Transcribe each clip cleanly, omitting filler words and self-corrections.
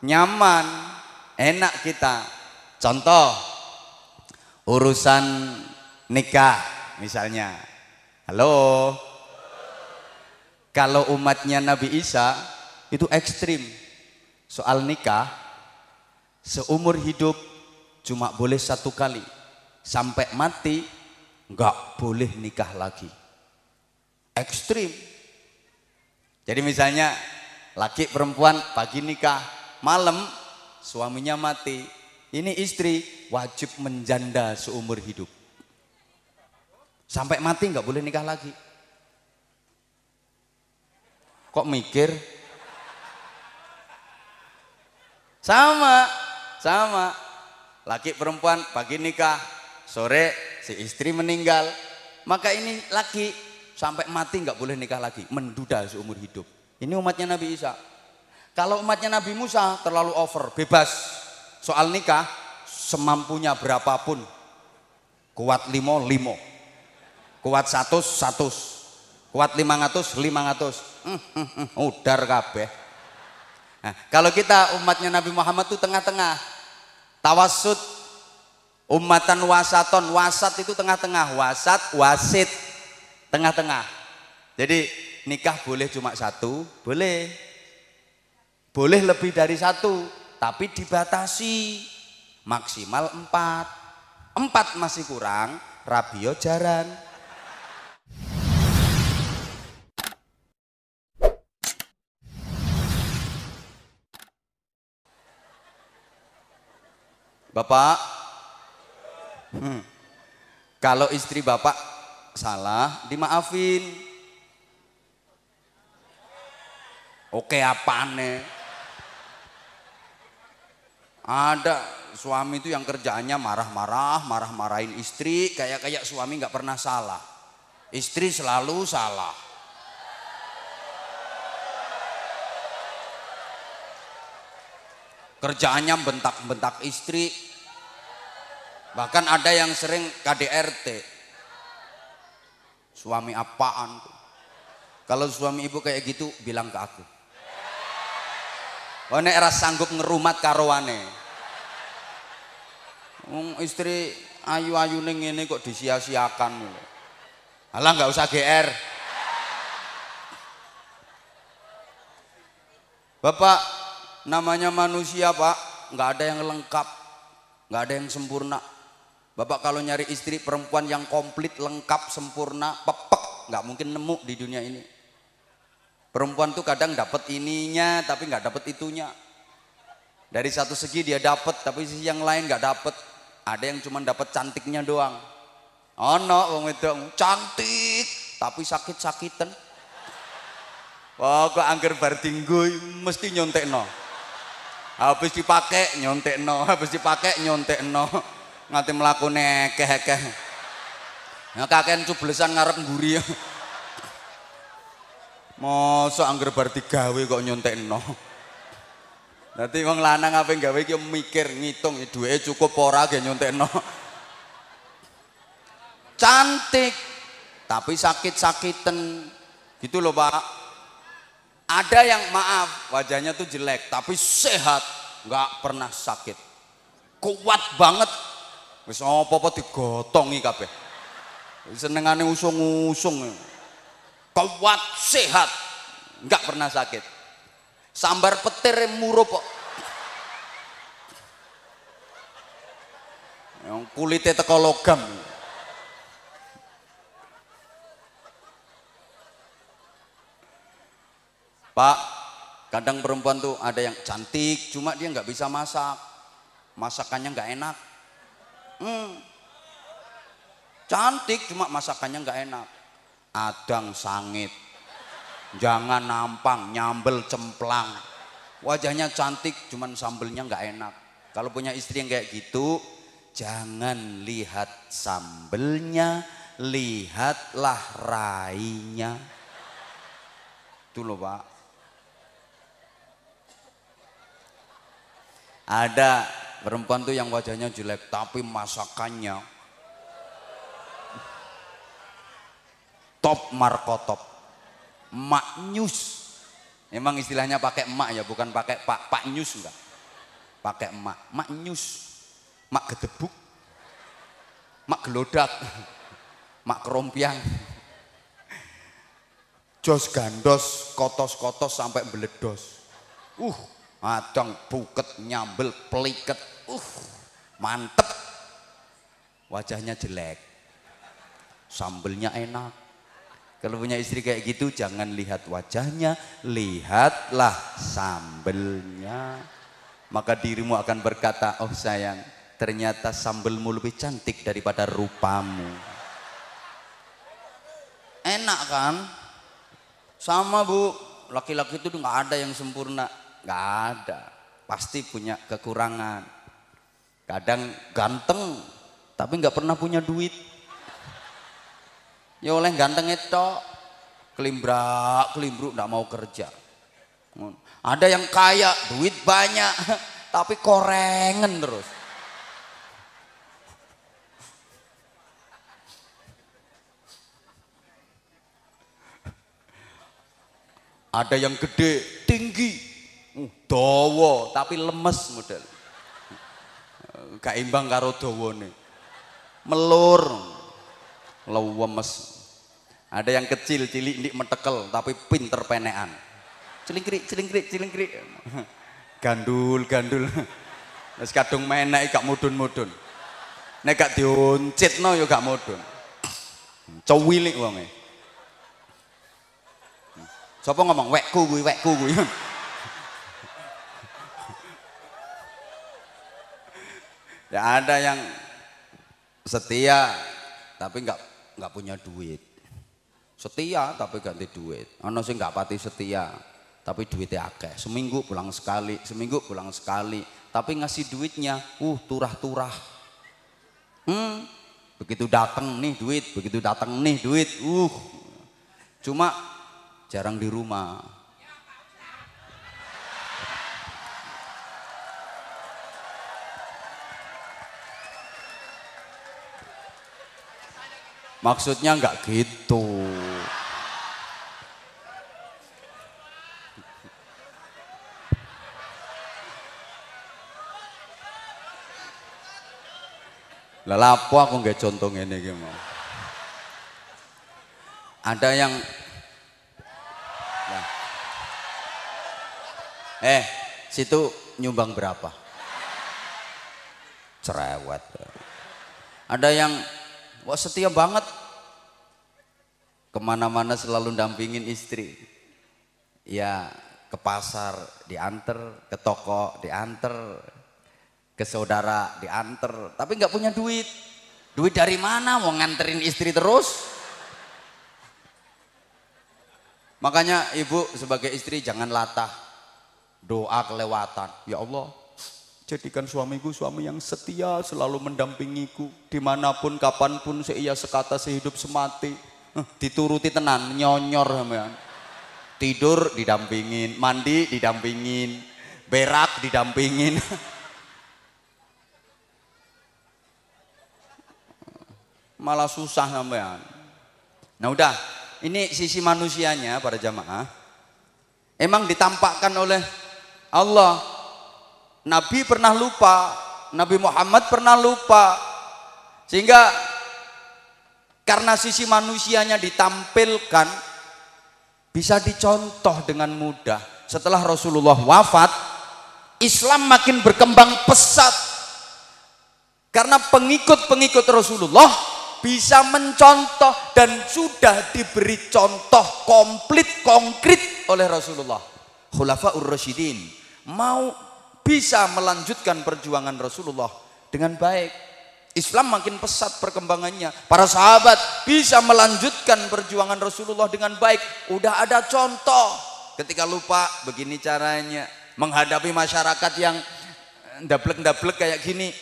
nyaman, enak kita. Contoh urusan nikah misalnya. Halo, kalau umatnya Nabi Isa itu ekstrim soal nikah, seumur hidup cuma boleh 1 kali, sampai mati nggak boleh nikah lagi. Ekstrim. Jadi misalnya laki perempuan pagi nikah, malam suaminya mati, ini istri wajib menjanda seumur hidup, sampai mati nggak boleh nikah lagi. Kok mikir? Sama laki perempuan pagi nikah, sore si istri meninggal, maka ini laki sampai mati nggak boleh nikah lagi, menduda seumur hidup. Ini umatnya Nabi Isa. Kalau umatnya Nabi Musa terlalu over, bebas soal nikah, semampunya berapapun, kuat 5, kuat 100, kuat 500, udar kabeh. Nah, kalau kita umatnya Nabi Muhammad itu tengah-tengah, tawassut, ummatan wasaton, wasat itu tengah-tengah, wasat, wasit, tengah-tengah. Jadi nikah boleh cuma 1, boleh lebih dari 1, tapi dibatasi maksimal 4 masih kurang, rabio jaran. Bapak, kalau istri bapak salah dimaafin. Oke apane? Ada suami itu yang kerjaannya marah-marahin istri, kayak suami nggak pernah salah, istri selalu salah. Kerjaannya bentak-bentak istri, bahkan ada yang sering KDRT. Suami apaan tuh? Kalau suami ibu kayak gitu bilang ke aku, oh nek ras sanggup ngerumat karoane. Istri ayu-ayu ning ngene kok disia-siakan. Alah nggak usah GR. Bapak, namanya manusia pak, nggak ada yang lengkap, nggak ada yang sempurna. Bapak kalau nyari istri perempuan yang komplit, lengkap, sempurna, pepek, nggak mungkin nemu di dunia ini. Perempuan tuh kadang dapat ininya tapi nggak dapat itunya. Dari satu segi dia dapat tapi sisi yang lain nggak dapat. Ada yang cuma dapat cantiknya doang. Ono wong wedok cantik tapi sakit-sakitan. Wah kok angger bar dinggo mesti nyontekno. Habis dipakai nyontekno, nganti mlakune ekeh-ekeh. Nah kakean cublesan ngarep mburi. Mosok angger bar digawe kok nyontekno. Dadi wong lanang ape gawe iki mikir, ngitung duweke cukup ora ge nyontekno. Cantik tapi sakit-sakiten. Gitu loh, Pak. Ada yang maaf, wajahnya tuh jelek tapi sehat, nggak pernah sakit. Kuat banget. Wis apa-apa digotongi kabeh. Senengane usung-usung. Kuat, sehat, nggak pernah sakit. Sambar petir murup kok. Yang kulitnya teko logam. Pak, kadang perempuan tuh ada yang cantik, cuma dia nggak bisa masak, masakannya nggak enak. Cantik, cuma masakannya nggak enak. Adang sangit, jangan nampang, nyambel cemplang. Wajahnya cantik, cuman sambelnya nggak enak. Kalau punya istri yang kayak gitu, jangan lihat sambelnya, lihatlah rainya. Itu loh Pak. Ada perempuan tuh yang wajahnya jelek, tapi masakannya top markotop, maknyus. Emang istilahnya pakai emak ya, bukan pakai pak nyus enggak. pakai mak nyus, mak gedebuk, mak gelodak, mak kerompiang. Jos gandos, kotos-kotos sampai beledos. Adang buket, nyambel, peliket. Mantep. Wajahnya jelek. Sambelnya enak. Kalau punya istri kayak gitu jangan lihat wajahnya, lihatlah sambelnya. Maka dirimu akan berkata, oh sayang, ternyata sambelmu lebih cantik daripada rupamu. Enak kan? Sama bu, laki-laki itu nggak ada yang sempurna, nggak ada, pasti punya kekurangan. Kadang ganteng, tapi nggak pernah punya duit. Ya oleh ganteng itu, kelimbrak-kelimbruk nggak mau kerja. Ada yang kaya, duit banyak, tapi korengen terus. Ada yang gede, tinggi, dawa, tapi lemes model. Gak imbang karo dawane. Melur, lemes. Ada yang kecil, cilik, ndik metekel, tapi pinter penekan. Cilingkrik, cilingkrik, cilingkrik. Gandul, gandul. Wis kadung menek gak mudun-mudun. Nek gak dioncitno ya gak mudun. Cewilik wonge. Siapa ngomong wekku kuwi, wekku kuwi. Ya ada yang setia tapi nggak punya duit. Setia tapi ganti duit. Ono sing nggak pati setia tapi duitnya akeh. Seminggu pulang sekali, seminggu pulang sekali. Tapi ngasih duitnya, turah-turah. Begitu datang nih duit, begitu datang nih duit, cuma jarang di rumah. Maksudnya enggak gitu. Lah lapo aku nggak contoh ngene iki mau. Ada yang situ nyumbang berapa? Cerewet. Ada yang wah setia banget, kemana-mana selalu dampingin istri. Ya ke pasar dianter, ke toko dianter, ke saudara dianter, tapi nggak punya duit. Duit dari mana mau nganterin istri terus? Makanya ibu sebagai istri jangan latah. Doa kelewatan, ya Allah jadikan suamiku suami yang setia, selalu mendampingiku dimanapun kapanpun, seia sekata sehidup semati. Dituruti tenan, nyonyor sampean. Tidur didampingin, mandi didampingin, berak didampingin. Malah susah sampean. Nah udah, ini sisi manusianya para jamaah. Emang ditampakkan oleh Allah. Nabi pernah lupa, Nabi Muhammad pernah lupa, sehingga karena sisi manusianya ditampilkan, bisa dicontoh dengan mudah. Setelah Rasulullah wafat, Islam makin berkembang pesat karena pengikut-pengikut Rasulullah bisa mencontoh dan sudah diberi contoh komplit konkret oleh Rasulullah. Khulafaur Rasyidin mau bisa melanjutkan perjuangan Rasulullah dengan baik. Islam makin pesat perkembangannya. Para sahabat bisa melanjutkan perjuangan Rasulullah dengan baik. Udah ada contoh. Ketika lupa begini caranya menghadapi masyarakat yang ndablek-ndablek kayak gini.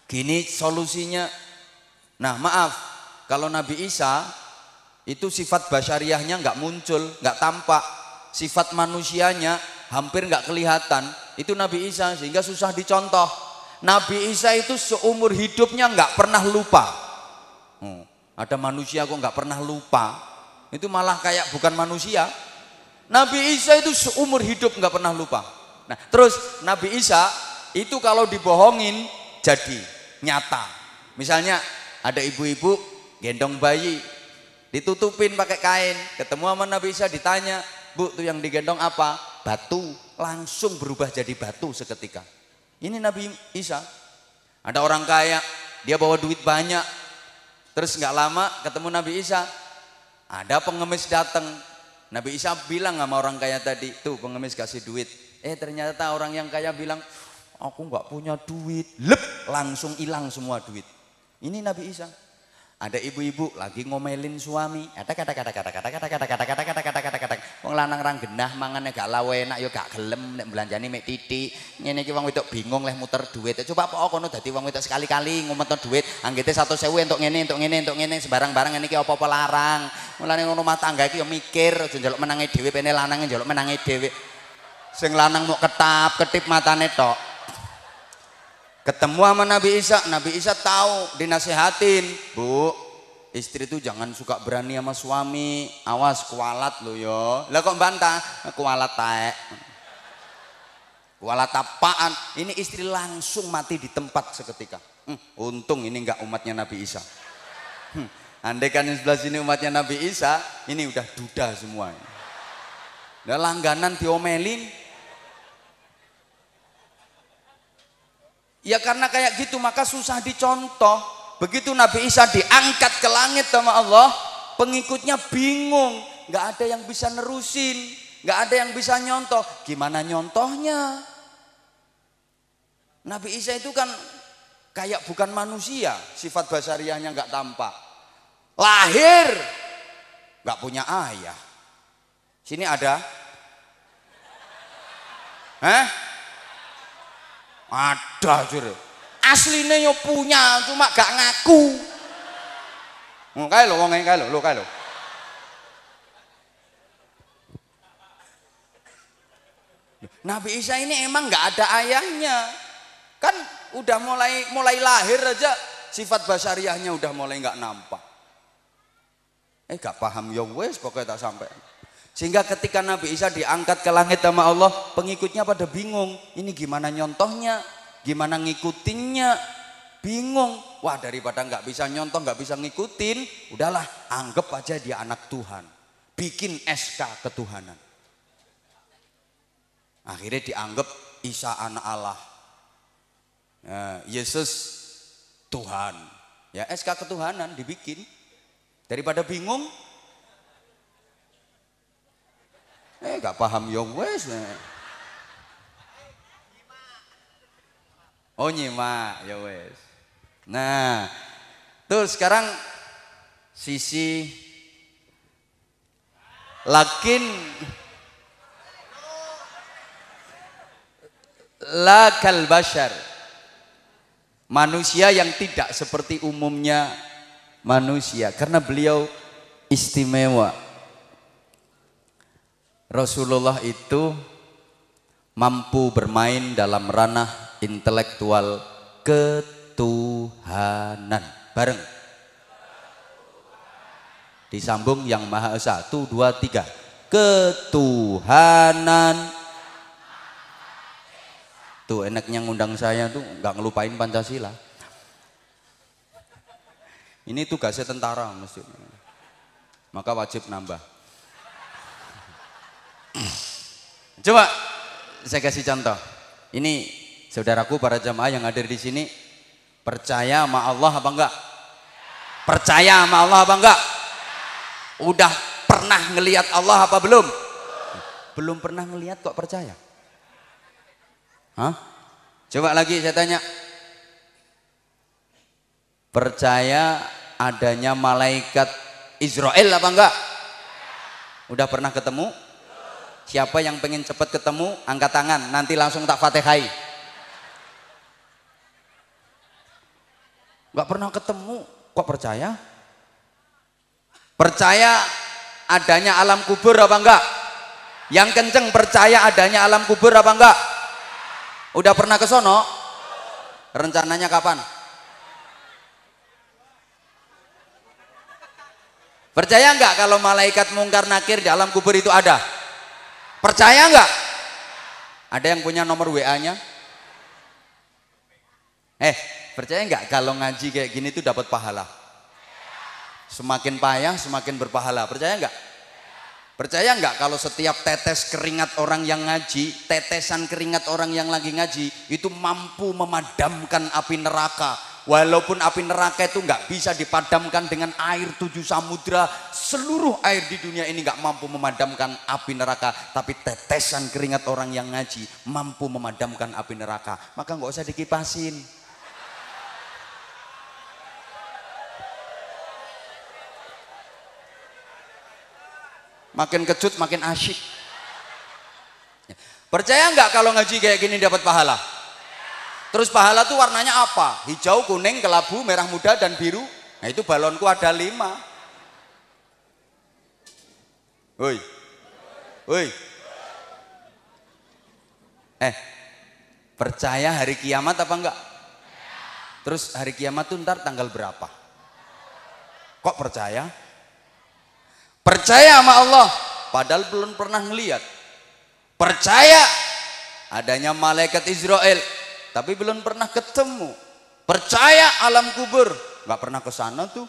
Gini solusinya. Nah maaf, kalau Nabi Isa itu sifat basyariahnya nggak muncul, nggak tampak. Sifat manusianya hampir nggak kelihatan. Itu Nabi Isa, sehingga susah dicontoh. Nabi Isa itu seumur hidupnya nggak pernah lupa. Ada manusia kok nggak pernah lupa, itu malah kayak bukan manusia. Nabi Isa itu seumur hidup nggak pernah lupa. Nah, terus Nabi Isa itu kalau dibohongin jadi nyata. Misalnya ada ibu-ibu gendong bayi, ditutupin pakai kain, ketemu sama Nabi Isa ditanya, "Bu, tuh yang digendong apa?" "Batu." Langsung berubah jadi batu seketika. Ini Nabi Isa. Ada orang kaya, dia bawa duit banyak. Terus nggak lama ketemu Nabi Isa, ada pengemis datang. Nabi Isa bilang sama orang kaya tadi, "Tuh pengemis kasih duit." Ternyata orang yang kaya bilang, "Aku nggak punya duit." Lep, langsung hilang semua duit. Ini Nabi Isa. Ada ibu-ibu lagi ngomelin suami. Wong lanang rang genah mangane gak lawe enak ya gak gelem nek belanjane mek titik. Ngene iki wong wedok bingung leh muter duit. Coba apa kono dadi wong wedok sekali-kali ngumetno duit, anggite 100.000 entuk ngene sembarang-barang ngene iki apa-apa larang. Mulane ngono rumah tangga iki ya mikir aja njaluk menange dhewe pene lanange njaluk menange dhewe. Sing lanang mau ketip matane tok. Ketemu sama Nabi Isa tahu, dinasehatin, "Bu, istri itu jangan suka berani sama suami, awas kualat lo yo." Lah kok bantah? Kualat taek. Kualat apaan? Ini istri langsung mati di tempat seketika. Untung ini enggak umatnya Nabi Isa. Andai kan di sebelah sini umatnya Nabi Isa, ini udah duda semua. Udah langganan diomelin. Ya karena kayak gitu maka susah dicontoh. Begitu Nabi Isa diangkat ke langit sama Allah, pengikutnya bingung, nggak ada yang bisa nerusin, nggak ada yang bisa nyontoh. Gimana nyontohnya? Nabi Isa itu kan kayak bukan manusia, sifat basariahnya nggak tampak. Lahir nggak punya ayah. Sini ada? Ada jure. Asline yo punya, cuma gak ngaku. Kae lho wong kae lho, kae lho. Nabi Isa ini emang gak ada ayahnya. Kan udah mulai lahir aja sifat basariahnya udah mulai gak nampak. Gak paham ya wes pokoknya tak sampai. Sehingga ketika Nabi Isa diangkat ke langit sama Allah, pengikutnya pada bingung. Ini gimana nyontohnya? Gimana ngikutinnya? Bingung. Wah, daripada nggak bisa nyontoh, nggak bisa ngikutin, udahlah anggap aja dia anak Tuhan. Bikin SK ketuhanan. Akhirnya dianggap Isa anak Allah. Yesus Tuhan. Ya SK ketuhanan dibikin. Daripada bingung, gak paham ya wes. Oh nyimak ya wes. Nah, tuh sekarang sisi lakin la kal bashar, manusia yang tidak seperti umumnya manusia, karena beliau istimewa. Rasulullah itu mampu bermain dalam ranah intelektual ketuhanan. Bareng. Disambung yang Maha Esa. 1, 2, 3. Ketuhanan. Tuh enaknya ngundang saya tuh nggak ngelupain Pancasila. Ini tugasnya tentara mesti. Maka wajib nambah. Coba saya kasih contoh. Ini saudaraku para jamaah yang hadir di sini, percaya sama Allah apa enggak? Percaya sama Allah apa enggak? Udah pernah ngelihat Allah apa belum? Belum pernah ngelihat kok percaya? Hah? Coba lagi saya tanya. Percaya adanya malaikat Israel apa enggak? Udah pernah ketemu? Siapa yang pengen cepat ketemu, angkat tangan, nanti langsung tak fatihai. Gak pernah ketemu, kok percaya? Percaya adanya alam kubur apa enggak? Yang kenceng percaya adanya alam kubur apa enggak? Udah pernah ke sono? Rencananya kapan? Percaya enggak kalau malaikat mungkar nakir di alam kubur itu ada? Percaya enggak? Ada yang punya nomor WA-nya? Percaya nggak kalau ngaji kayak gini tuh dapat pahala? Semakin payah semakin berpahala. Percaya nggak? Percaya nggak kalau setiap tetes keringat orang yang ngaji, tetesan keringat orang yang lagi ngaji itu mampu memadamkan api neraka. Walaupun api neraka itu nggak bisa dipadamkan dengan air 7 samudra, seluruh air di dunia ini nggak mampu memadamkan api neraka, tapi tetesan keringat orang yang ngaji mampu memadamkan api neraka. Maka nggak usah dikipasin. Makin kecut makin asyik. Percaya nggak kalau ngaji kayak gini dapat pahala? Terus pahala tuh warnanya apa? Hijau, kuning, kelabu, merah muda, dan biru. Nah itu balonku ada 5. Woi, woi. Percaya hari kiamat apa enggak? Terus hari kiamat tuh ntar tanggal berapa? Kok percaya? Percaya sama Allah, padahal belum pernah ngelihat. Percaya adanya malaikat Israel, tapi belum pernah ketemu. Percaya alam kubur, nggak pernah ke sana tuh.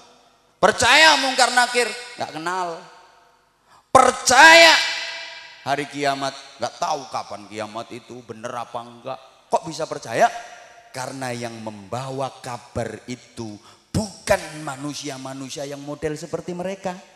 Percaya mungkar nakir, nggak kenal. Percaya hari kiamat, nggak tahu kapan kiamat itu, bener apa enggak. Kok bisa percaya? Karena yang membawa kabar itu bukan manusia-manusia yang model seperti mereka.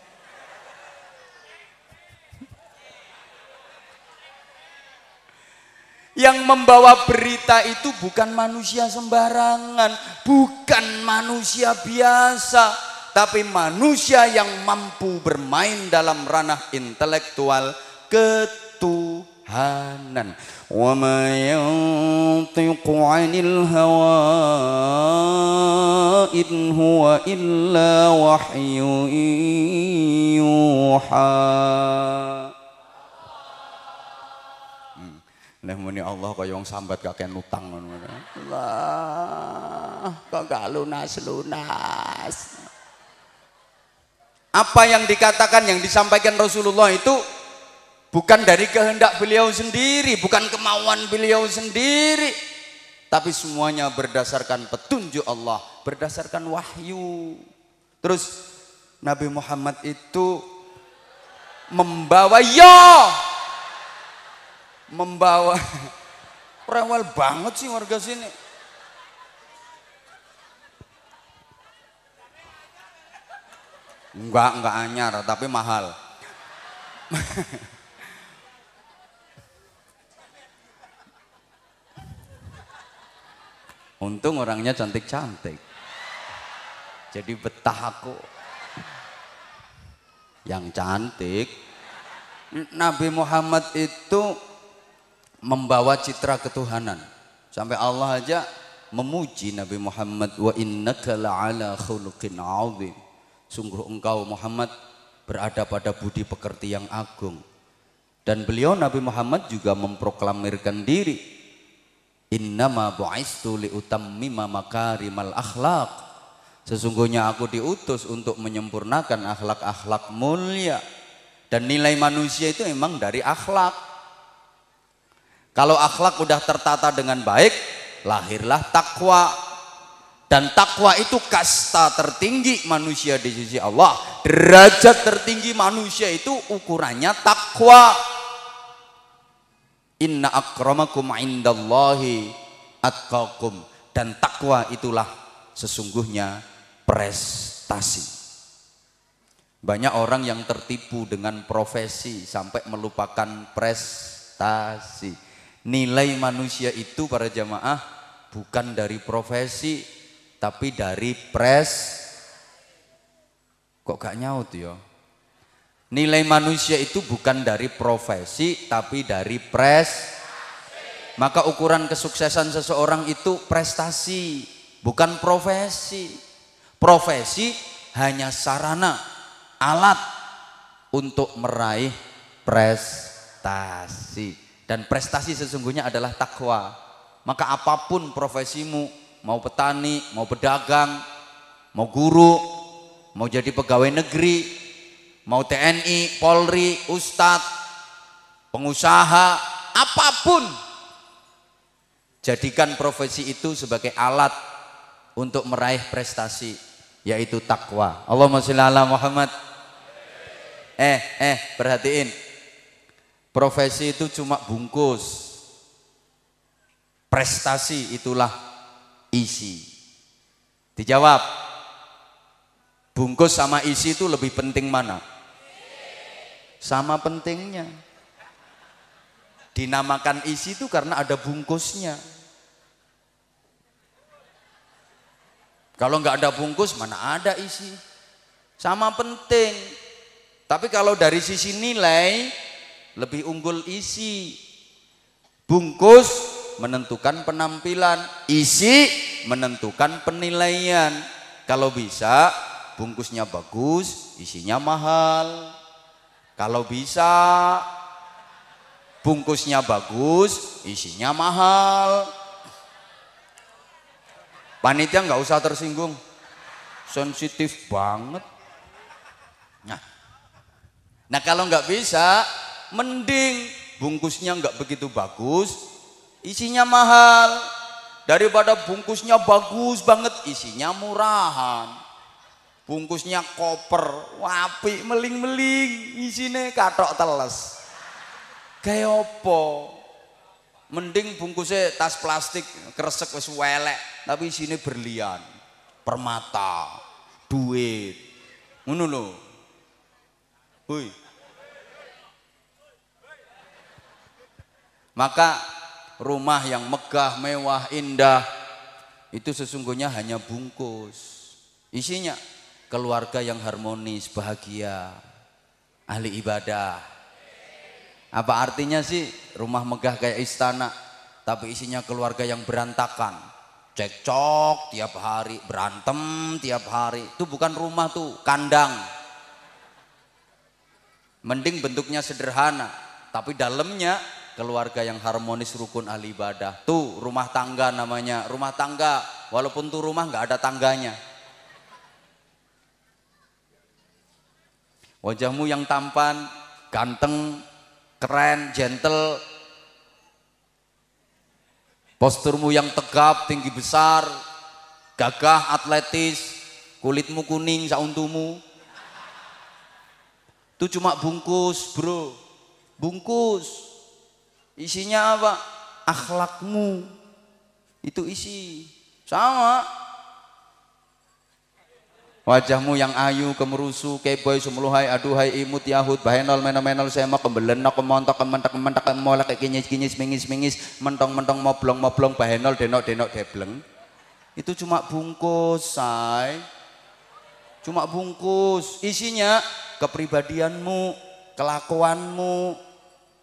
Yang membawa berita itu bukan manusia sembarangan, bukan manusia biasa, tapi manusia yang mampu bermain dalam ranah intelektual ketuhanan. Wa ma yantiqu 'anil hawa in huwa illa wahyu yuha. Nah muni Allah kaya wong sambat kakek nutang ngono. Allah, kok gak lunas-lunas. Apa yang dikatakan, yang disampaikan Rasulullah itu bukan dari kehendak beliau sendiri, bukan kemauan beliau sendiri, tapi semuanya berdasarkan petunjuk Allah, berdasarkan wahyu. Terus Nabi Muhammad itu membawa rewel banget sih warga sini. Enggak anyar tapi mahal. Untung orangnya cantik-cantik, jadi betah aku. Yang cantik, Nabi Muhammad itu membawa citra ketuhanan, sampai Allah aja memuji Nabi Muhammad, wa innaka la'ala khuluqin 'adzim. Sungguh engkau Muhammad berada pada budi pekerti yang agung. Dan beliau Nabi Muhammad juga memproklamirkan diri, innama bu'istu liutammima makarimal akhlaq. Sesungguhnya aku diutus untuk menyempurnakan akhlak-akhlak mulia. Dan nilai manusia itu memang dari akhlak. Kalau akhlak udah tertata dengan baik, lahirlah takwa. Dan takwa itu kasta tertinggi manusia di sisi Allah. Derajat tertinggi manusia itu ukurannya takwa. Inna akramakum indallahi atqakum. Dan takwa itulah sesungguhnya prestasi. Banyak orang yang tertipu dengan profesi sampai melupakan prestasi. Nilai manusia itu para jamaah bukan dari profesi, tapi dari kok gak nyaut ya? Nilai manusia itu bukan dari profesi, tapi dari Maka ukuran kesuksesan seseorang itu prestasi, bukan profesi. Profesi hanya sarana, alat untuk meraih prestasi. Dan prestasi sesungguhnya adalah takwa. Maka apapun profesimu, mau petani, mau pedagang, mau guru, mau jadi pegawai negeri, mau TNI, Polri, Ustadz, pengusaha, apapun Jadikan profesi itu sebagai alat untuk meraih prestasi, yaitu takwa. Allahumma sholli ala Muhammad. Perhatiin. Profesi itu cuma bungkus. Prestasi itulah isi. Dijawab. Bungkus sama isi itu lebih penting mana? Sama pentingnya. Dinamakan isi itu karena ada bungkusnya. Kalau nggak ada bungkus, mana ada isi? Sama penting. Tapi kalau dari sisi nilai, lebih unggul isi. Bungkus menentukan penampilan, isi menentukan penilaian. Kalau bisa, bungkusnya bagus, isinya mahal. Kalau bisa, bungkusnya bagus, isinya mahal. Panitia nggak usah tersinggung, sensitif banget. Nah kalau nggak bisa, mending bungkusnya nggak begitu bagus, isinya mahal, daripada bungkusnya bagus banget, isinya murahan. Bungkusnya koper, wapi meling-meling, isinya katok teles. Kayak opo? Mending bungkusnya tas plastik kresek wis welek, tapi sini berlian, permata, duit, ngono lho. Hui. Maka rumah yang megah, mewah, indah itu sesungguhnya hanya bungkus. Isinya keluarga yang harmonis, bahagia, ahli ibadah. Apa artinya sih rumah megah kayak istana, tapi isinya keluarga yang berantakan, cekcok tiap hari, berantem tiap hari? Itu bukan rumah tuh, kandang. Mending bentuknya sederhana, tapi dalamnya keluarga yang harmonis, rukun, ahli ibadah. Tuh rumah tangga namanya, rumah tangga. Walaupun tuh rumah nggak ada tangganya. Wajahmu yang tampan, ganteng, keren, gentle, posturmu yang tegap, tinggi besar, gagah, atletis, kulitmu kuning sauntumu, itu cuma bungkus bro, bungkus. Isinya apa? Akhlakmu, itu isi. Sama wajahmu yang ayu, kemerusu, keboy, sumluhai, aduhai, imut, yahud, bahenol, menol, semak, kembelenak, kemontok, kementak, kemolak, kinyis, mingis, mentong, moblong, bahenol, denok, debleng. Itu cuma bungkus, say. Cuma bungkus. Isinya kepribadianmu, kelakuanmu.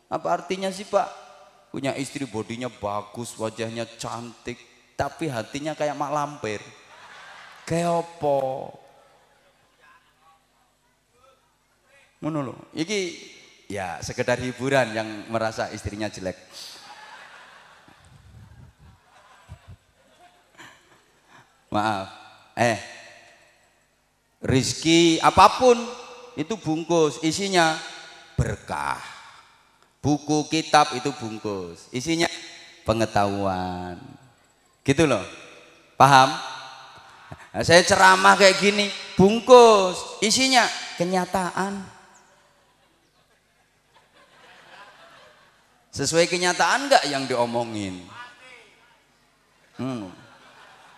Apa artinya sih Pak? Punya istri bodinya bagus, wajahnya cantik, tapi hatinya kayak mak lampir. Kayak apa? Ngono lho. Iki ya sekedar hiburan yang merasa istrinya jelek. Maaf. Rizki apapun itu bungkus, isinya berkah. Buku kitab itu bungkus, isinya pengetahuan. Gitu loh. Paham? Nah, saya ceramah kayak gini, bungkus, isinya kenyataan. Sesuai kenyataan enggak yang diomongin?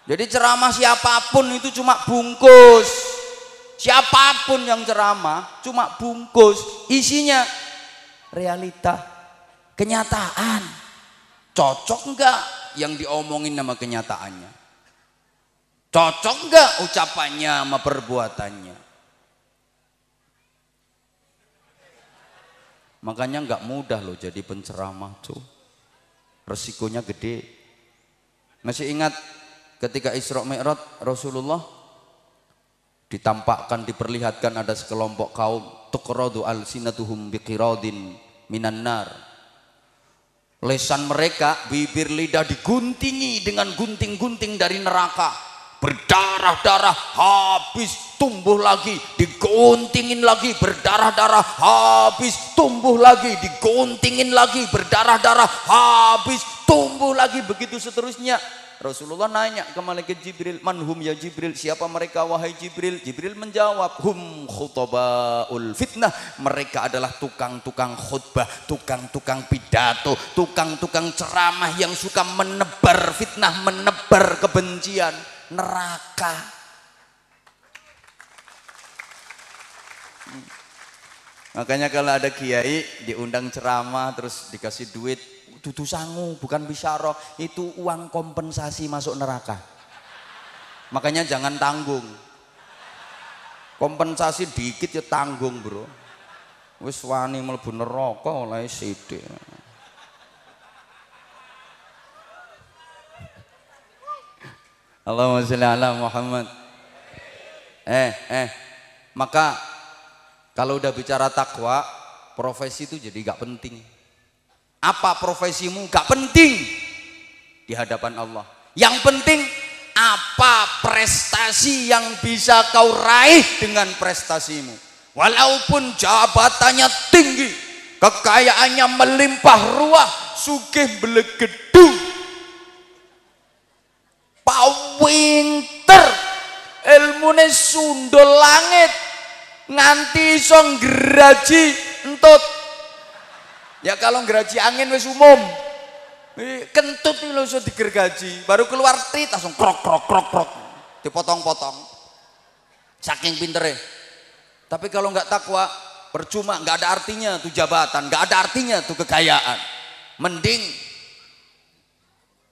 Jadi ceramah siapapun itu cuma bungkus. Siapapun yang ceramah cuma bungkus, isinya realita, kenyataan. Cocok enggak yang diomongin sama kenyataannya? Cocok enggak ucapannya sama perbuatannya? Makanya nggak mudah loh jadi penceramah tuh, resikonya gede. Masih ingat ketika Isra Mi'raj Rasulullah ditampakkan, diperlihatkan ada sekelompok kaum tuqradu alsinatuhum biqiradin minan nar. Lesan mereka, bibir lidah diguntingi dengan gunting-gunting dari neraka. Berdarah-darah, habis, tumbuh lagi, diguntingin lagi, berdarah-darah, habis, tumbuh lagi, diguntingin lagi, berdarah-darah, habis, tumbuh lagi, begitu seterusnya. Rasulullah nanya ke malaikat Jibril, manhum ya Jibril, siapa mereka wahai Jibril? Jibril menjawab, hum khutabaul fitnah, mereka adalah tukang-tukang khutbah, tukang-tukang pidato, tukang-tukang ceramah yang suka menebar fitnah, menebar kebencian, neraka. Makanya kalau ada kiai diundang ceramah terus dikasih duit, dudu sangu, bukan bisyarah, itu uang kompensasi masuk neraka. Makanya jangan tanggung. Kompensasi dikit ya tanggung, bro. Wis wani mlebu neraka oleh sithik. Allahumma sholli ala Muhammad. Maka kalau udah bicara takwa, profesi itu jadi gak penting. Apa profesimu gak penting di hadapan Allah. Yang penting apa prestasi yang bisa kau raih dengan prestasimu. Walaupun jabatannya tinggi, kekayaannya melimpah ruah, sugih belegedung, pawinter, ilmune sundul langit, nganti iso nggeraji entut. Ya kalau ngeraji angin wis umum. Kentut iki lho iso digergaji, baru keluar tit langsung krok krok krok krok. Dipotong-potong. Saking pintere. Tapi kalau nggak takwa, percuma, nggak ada artinya tuh jabatan, nggak ada artinya tuh kekayaan. Mending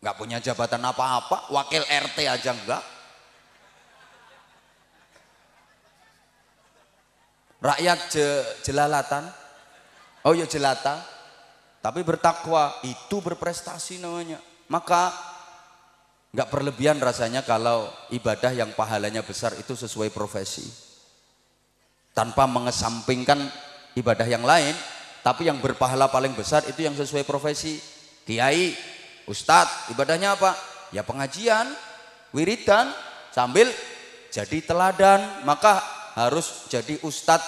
nggak punya jabatan apa-apa, wakil RT aja enggak. Rakyat jelalatan. Oh ya jelata. Tapi bertakwa itu berprestasi namanya. Maka nggak berlebihan rasanya kalau ibadah yang pahalanya besar itu sesuai profesi. Tanpa mengesampingkan ibadah yang lain, tapi yang berpahala paling besar itu yang sesuai profesi. Kiai, ustadz, ibadahnya apa? Ya pengajian, wiridan, sambil jadi teladan. Maka harus jadi ustadz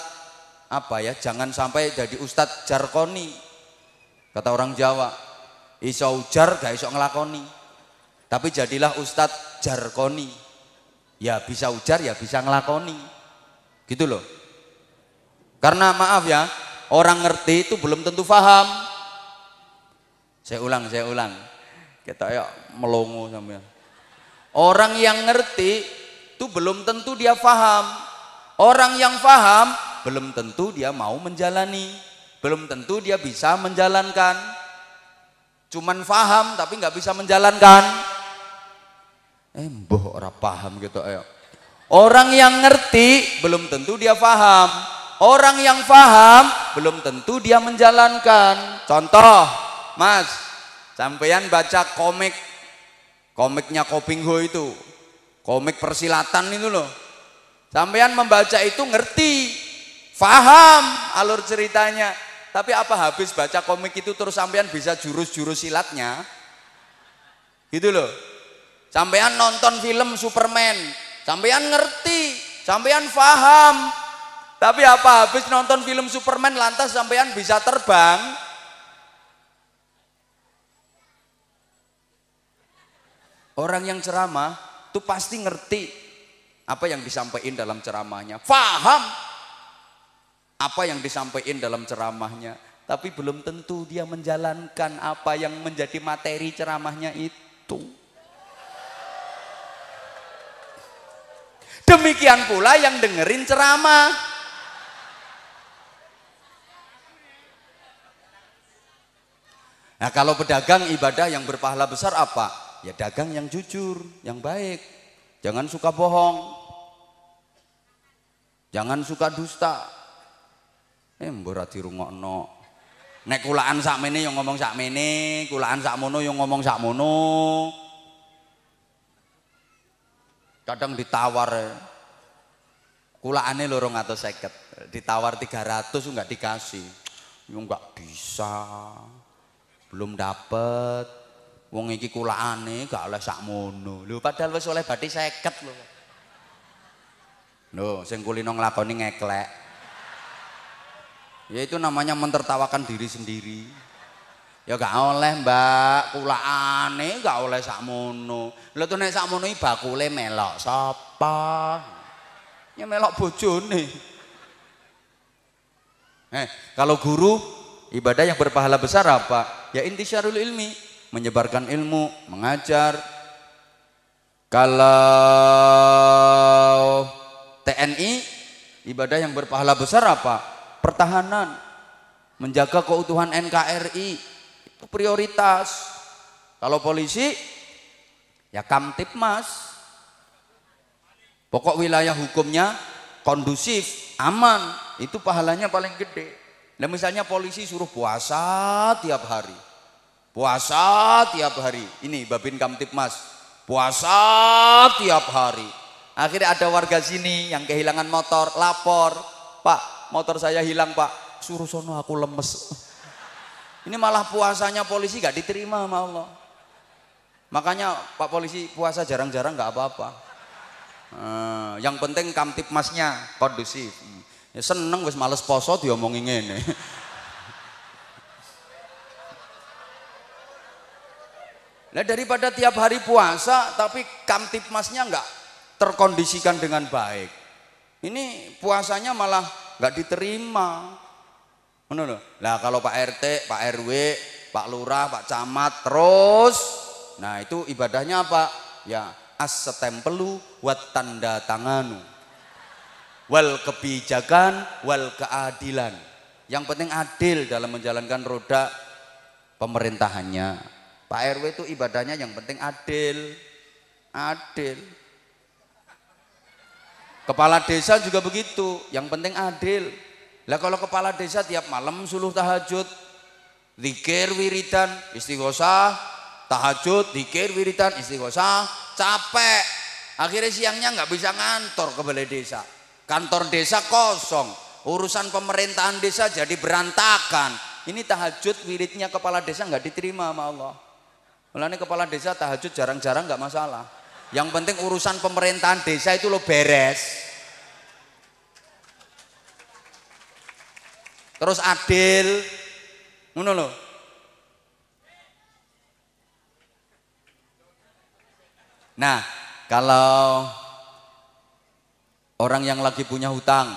apa ya? Jangan sampai jadi ustadz jarkoni. Kata orang Jawa, iso ujar gak iso ngelakoni. Tapi jadilah ustadz jarkoni. Ya bisa ujar, ya bisa ngelakoni. Gitu loh. Karena maaf ya, orang ngerti itu belum tentu paham. Saya ulang. Kita ya melongo sampean. Orang yang ngerti itu belum tentu dia paham. Orang yang paham belum tentu dia mau menjalani. Belum tentu dia bisa menjalankan. Cuman paham tapi nggak bisa menjalankan. Mbah ora paham gitu ayo. Orang yang ngerti belum tentu dia paham. Orang yang paham belum tentu dia menjalankan. Contoh, Mas, sampeyan baca komiknya Kopingho itu, komik persilatan itu loh. Sampeyan membaca itu ngerti, paham alur ceritanya. Tapi apa habis baca komik itu terus sampean bisa jurus-jurus silatnya? Gitu loh. Sampean nonton film Superman, sampean ngerti, sampean paham. Tapi apa habis nonton film Superman lantas sampean bisa terbang? Orang yang ceramah itu pasti ngerti apa yang disampaikan dalam ceramahnya, paham apa yang disampaikan dalam ceramahnya, tapi belum tentu dia menjalankan apa yang menjadi materi ceramahnya itu. Demikian pula yang dengerin ceramah. Nah kalau pedagang ibadah yang berpahala besar apa? Ya dagang yang jujur, yang baik. Jangan suka bohong. Jangan suka dusta. Mbok ora dirungokno. Nek kulaan sakmene yang ngomong sakmene, kulaan sakmono yang ngomong sakmono. Kadang ditawar. Kulaane 250, ditawar 300 enggak dikasih. Yo enggak bisa. Belum dapet. Wong iki kulaane gak oleh sakmono. Lho padahal wis oleh bathi 50 lho. Lho sing kulino nglakoni ngeklek. Ya itu namanya mentertawakan diri sendiri. Ya gak oleh Mbak, kulaane gak oleh sakmono. Lha tuh nek sakmono iki bakule melok sapa? Ya melok bojone. Kalau guru ibadah yang berpahala besar apa? Ya intisyarul ilmi, menyebarkan ilmu, mengajar. Kalau TNI ibadah yang berpahala besar apa? Pertahanan, menjaga keutuhan NKRI. Itu prioritas. Kalau polisi ya Kamtipmas, pokok wilayah hukumnya kondusif, aman, itu pahalanya paling gede. Nah misalnya polisi suruh puasa tiap hari, ini Babin Kamtipmas puasa tiap hari. Akhirnya ada warga sini yang kehilangan motor lapor, Pak motor saya hilang Pak, suruh sono aku lemes. Ini malah puasanya polisi gak diterima sama Allah. Makanya Pak polisi puasa jarang-jarang gak apa-apa. Yang penting Kamtipmasnya kondusif. Ya seneng wis males poso diomongin ngene. Nah daripada tiap hari puasa tapi Kamtipmasnya nggak terkondisikan dengan baik, ini puasanya malah nggak diterima. Nah kalau Pak RT, Pak RW, Pak Lurah, Pak Camat terus, nah itu ibadahnya apa? Ya as-setempelu wat tanda tanganu wal kebijakan wal keadilan. Yang penting adil dalam menjalankan roda pemerintahannya. Pak RW itu ibadahnya yang penting adil. Kepala desa juga begitu, yang penting adil. Lah kalau kepala desa tiap malam suluh tahajud, zikir wiridan, istighosah, tahajud, zikir wiridan, istighosah, capek. Akhirnya siangnya nggak bisa ngantor ke balai desa. Kantor desa kosong, urusan pemerintahan desa jadi berantakan. Ini tahajud wiridnya kepala desa nggak diterima sama Allah. Mulane kepala desa tahajud jarang-jarang nggak masalah. Yang penting urusan pemerintahan desa itu lo beres. Terus adil, ngono lho. Nah, kalau orang yang lagi punya hutang,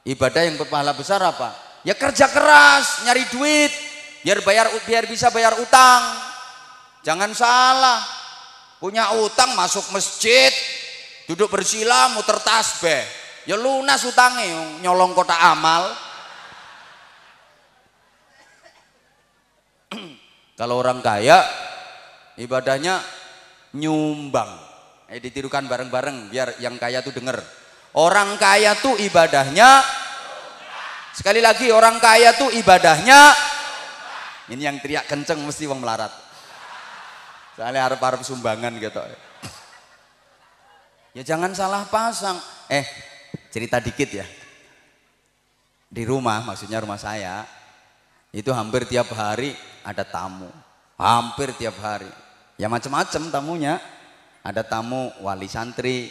ibadah yang berpahala besar apa? Ya kerja keras, nyari duit, biar bisa bayar utang. Jangan salah, punya utang masuk masjid, duduk bersila, muter tasbih, ya lunas utangnya, nyolong kotak amal. Kalau orang kaya ibadahnya nyumbang. Ditirukan bareng-bareng biar yang kaya tuh denger. Orang kaya tuh ibadahnya, sekali lagi orang kaya tuh ibadahnya. Ini yang teriak kenceng mesti wong melarat. Soalnya harap-harap sumbangan gitu. Ya jangan salah pasang. Cerita dikit ya. Di rumah, maksudnya rumah saya, itu hampir tiap hari ada tamu, hampir tiap hari. Ya macam-macam tamunya. Ada tamu wali santri,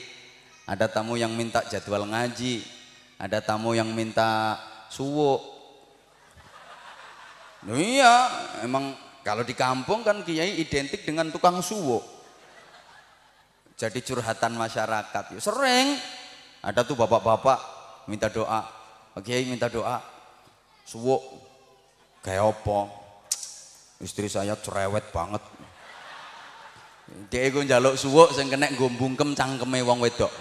ada tamu yang minta jadwal ngaji, ada tamu yang minta suwo. Nah, iya, emang kalau di kampung kan kiai identik dengan tukang suwo. Jadi curhatan masyarakat. Ya, sering ada tuh bapak-bapak minta doa, kiai minta doa, suwo kayak apa? Istri saya cerewet banget. Dia iku njaluk suwuk sing kena nggo mbungkem cangkeme wong wedok.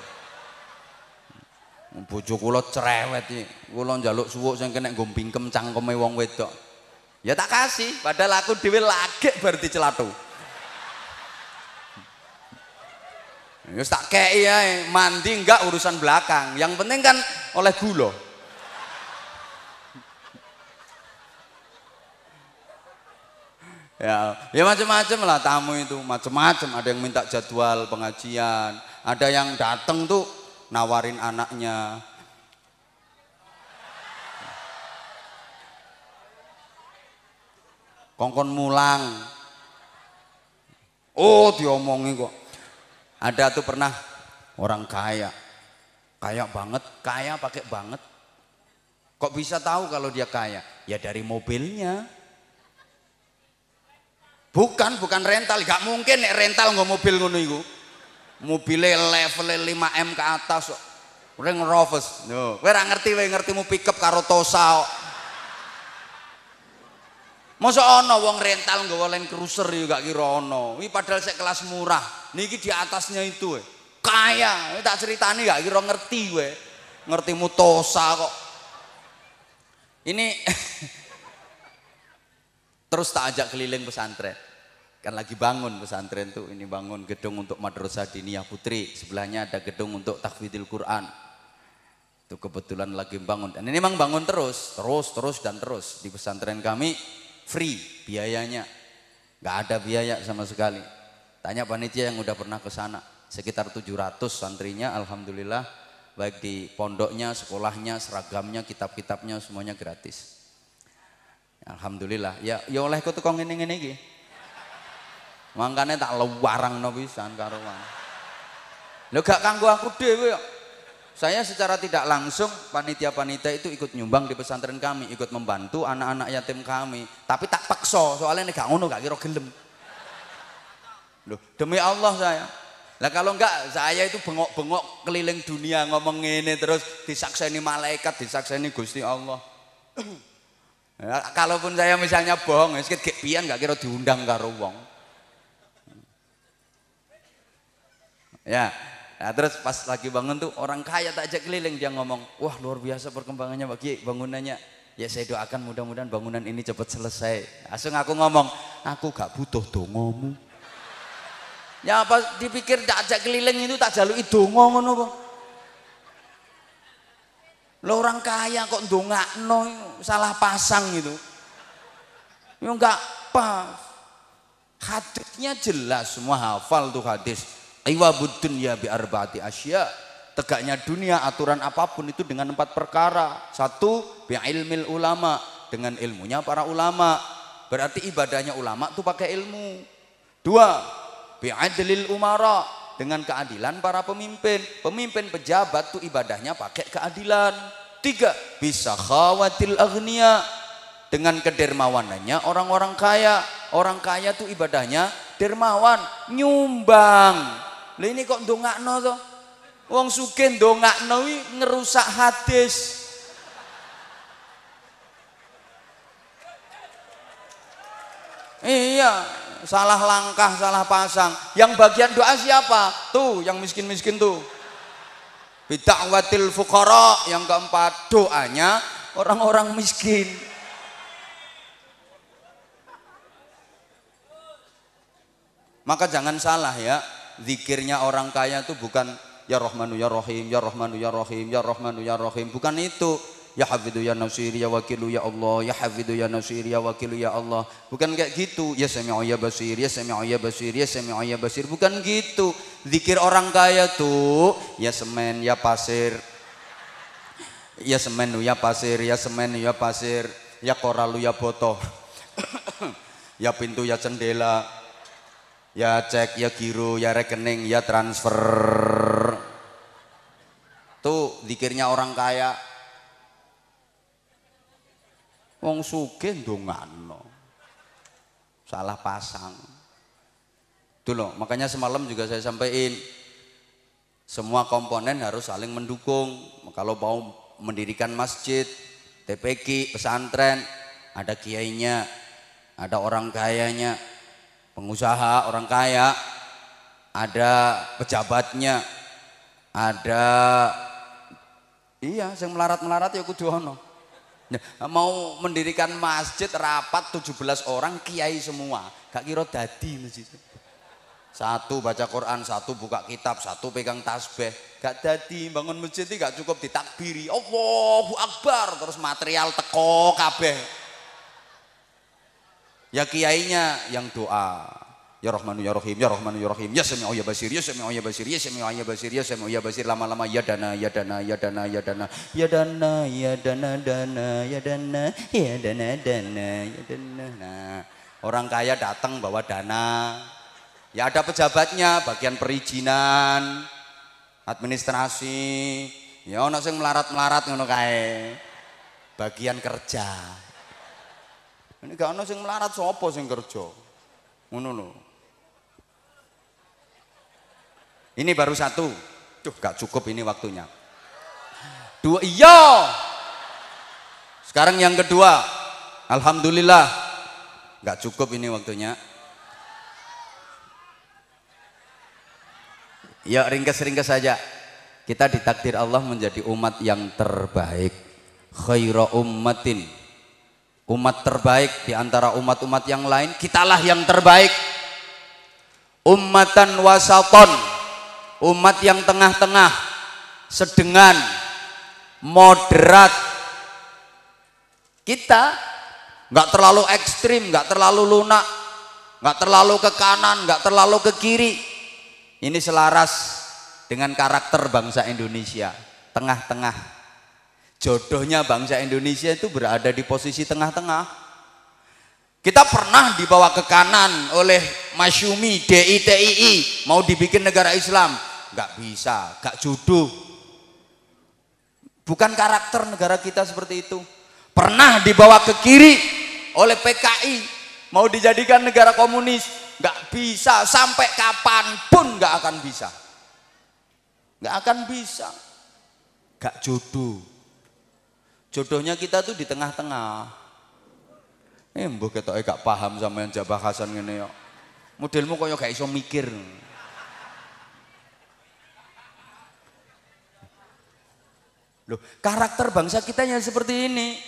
Bojo kula cerewet iki. Kula njaluk suwuk sing kena nggo mbingkem cangkeme wong wedok. Ya tak kasih, padahal aku dhewe lagek bar dicelathu. Wis tak kei ae, mandi enggak urusan belakang. Yang penting kan oleh gula. Ya macam-macam lah tamu itu, macam-macam. Ada yang minta jadwal pengajian, ada yang datang tuh nawarin anaknya. Kongkon mulang. Oh diomongin kok. Ada tuh pernah orang kaya, kaya banget, kaya pakai banget. Kok bisa tahu kalau dia kaya? Ya dari mobilnya. Bukan rental, gak mungkin nek rental nggo mobil ngono iku. Mobile level 5M ke atas kok. Ring Rovers. Lho, kowe ora ngerti wae ngertimu pickup karo Tosa kok. Mosok ana wong rental nggawa Land Cruiser yo gak kira ana. Iki padahal sik kelas murah. Niki di atasnya itu we. Kaya, tak ceritani gak kira ngerti kowe. Ngertimu Tosa kok. Ini terus tak ajak keliling pesantren. Kan lagi bangun pesantren tuh, ini bangun gedung untuk Madrasah Diniyah Putri, sebelahnya ada gedung untuk tahfidzul Quran. Itu kebetulan lagi bangun. Dan ini memang bangun terus di pesantren kami free biayanya. Nggak ada biaya sama sekali. Tanya panitia yang udah pernah ke sana, sekitar 700 santrinya, alhamdulillah, baik di pondoknya, sekolahnya, seragamnya, kitab-kitabnya semuanya gratis. Alhamdulillah. Ya oleh ku tukang ngene-ngene iki. Mangkane tak lewarangno pisan karo wong. Lho gak kanggo aku dhewe kok. Saya secara tidak langsung panitia-panitia itu ikut nyumbang di pesantren kami, ikut membantu anak-anak yatim kami. Tapi tak paksa, soalnya nek gak ngono gak kira gelem. Loh, demi Allah saya. Lah kalau enggak saya itu bengok-bengok keliling dunia ngomong ngene terus disakseni malaikat, disakseni Gusti Allah. Ya, kalaupun saya misalnya bohong, sedikit gepian gak kira diundang karo wong. Ya, nah terus pas lagi bangun tuh orang kaya tak ajak keliling, dia ngomong, wah luar biasa perkembangannya Pak Kiai, bangunannya. Ya saya doakan mudah-mudahan bangunan ini cepat selesai. Langsung aku ngomong, aku gak butuh dongomu. Ya apa dipikir tak ajak keliling itu tak jaluki dongo ngono kok. Lo orang kaya kok ndongakno salah pasang gitu. Ya enggak pas. Hadisnya jelas, semua hafal tuh hadis. Iwabud dunya bi arba'ati asya. Tegaknya dunia aturan apapun itu dengan 4 perkara. 1 bi ilmil ulama, dengan ilmunya para ulama. Berarti ibadahnya ulama tuh pakai ilmu. 2 bi adlil umara, dengan keadilan para pemimpin. Pemimpin pejabat tuh ibadahnya pakai keadilan. 3 bisa khawatil aghnia, dengan kedermawanannya orang-orang kaya. Orang kaya tuh ibadahnya dermawan, nyumbang. Lah ini kok ndongakno to? Wong sugih ndongakno iki ngerusak hadis. Iya, salah langkah, salah pasang. Yang bagian doa siapa? Tuh, yang miskin-miskin tuh. Bid'awatil fuqara, yang keempat doanya orang-orang miskin. Maka jangan salah ya, zikirnya orang kaya itu bukan ya Rahmanu ya Rahim, ya Rahmanu ya Rahim, ya Rahmanu ya Rahim, bukan itu. Ya Hafidhu ya Nasir ya Wakilu ya Allah, ya Hafidhu ya Nasir ya Wakilu ya Allah. Bukan kayak gitu. Ya Sami'u ya Basir, ya Sami'u ya Basir, ya Sami'u ya Basir. Bukan gitu. Zikir orang kaya tuh ya semen ya pasir. Ya semen ya pasir, ya semen ya pasir, ya koralu ya botoh. Ya pintu ya jendela. Ya cek, ya giro, ya rekening, ya transfer. Tuh zikirnya orang kaya. Wong sugih ndongakno. Salah pasang. Itu loh, makanya semalam juga saya sampaikan, semua komponen harus saling mendukung. Kalau mau mendirikan masjid, TPQ, pesantren, ada kiainya, ada orang kayanya, pengusaha orang kaya, ada pejabatnya, ada iya yang melarat-melarat ya kudu ono. Mau mendirikan masjid rapat 17 orang kiai semua, gak kira dadi masjid. 1 baca Quran, 1 buka kitab, 1 pegang tasbih, gak dadi. Bangun masjid ini gak cukup ditakbiri Allahu Akbar terus material teko kabeh. Ya kiainya yang doa, ya Rahmanu ya Rahim, ya Rahmanu ya Rahim, ya Sami'u ya Basir, ya Sami'u ya Basir, ya Sami'u ya Basir, ya Sami'u ya Basir. Lama-lama ya dana, ya dana, ya dana, ya dana, ya dana, ya dana, dana, ya dana, ya dana, dana, ya dana. Nah, orang kaya datang bawa dana. Ya ada pejabatnya, bagian perizinan, administrasi. Ya ono sing melarat-melarat ngono kae. Bagian kerja. Ini gak ono sing melarat, sapa sing kerja? Ngono lho. Ini baru satu. Duh, gak cukup ini waktunya. Dua, iya. Sekarang yang kedua. Alhamdulillah. Gak cukup ini waktunya. Ya, ringkes-ringkes saja. Kita ditakdir Allah menjadi umat yang terbaik. Khaira ummatin. Umat terbaik di antara umat-umat yang lain, kitalah yang terbaik. Ummatan wasaton, umat yang tengah-tengah, sedengan, moderat. Kita nggak terlalu ekstrim, nggak terlalu lunak, nggak terlalu ke kanan, nggak terlalu ke kiri. Ini selaras dengan karakter bangsa Indonesia, tengah-tengah. Jodohnya bangsa Indonesia itu berada di posisi tengah-tengah. Kita pernah dibawa ke kanan oleh Masyumi, DITII, mau dibikin negara Islam. Nggak bisa, nggak jodoh. Bukan karakter negara kita seperti itu. Pernah dibawa ke kiri oleh PKI, mau dijadikan negara komunis. Nggak bisa, sampai kapanpun nggak akan bisa. Nggak akan bisa. Nggak jodoh. Jodohnya kita tuh di tengah-tengah. Mbok ketoke gak paham sama yang Jabah Hasan ngene ya. Modelmu kaya gak iso mikir. Loh, karakter bangsa kita yang seperti ini.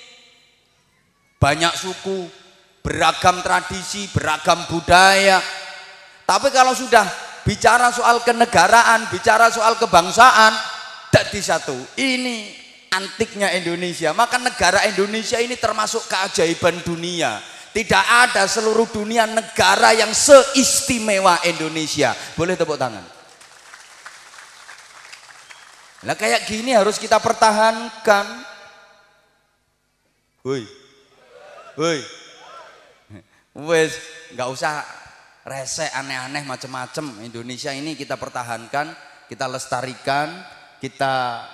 Banyak suku, beragam tradisi, beragam budaya. Tapi kalau sudah bicara soal kenegaraan, bicara soal kebangsaan, jadi satu. Ini antiknya Indonesia. Maka negara Indonesia ini termasuk keajaiban dunia. Tidak ada seluruh dunia negara yang seistimewa Indonesia. Boleh tepuk tangan. Nah kayak gini harus kita pertahankan. Woi, woi, wes nggak usah resek aneh-aneh macem-macem. Indonesia ini kita pertahankan, kita lestarikan, kita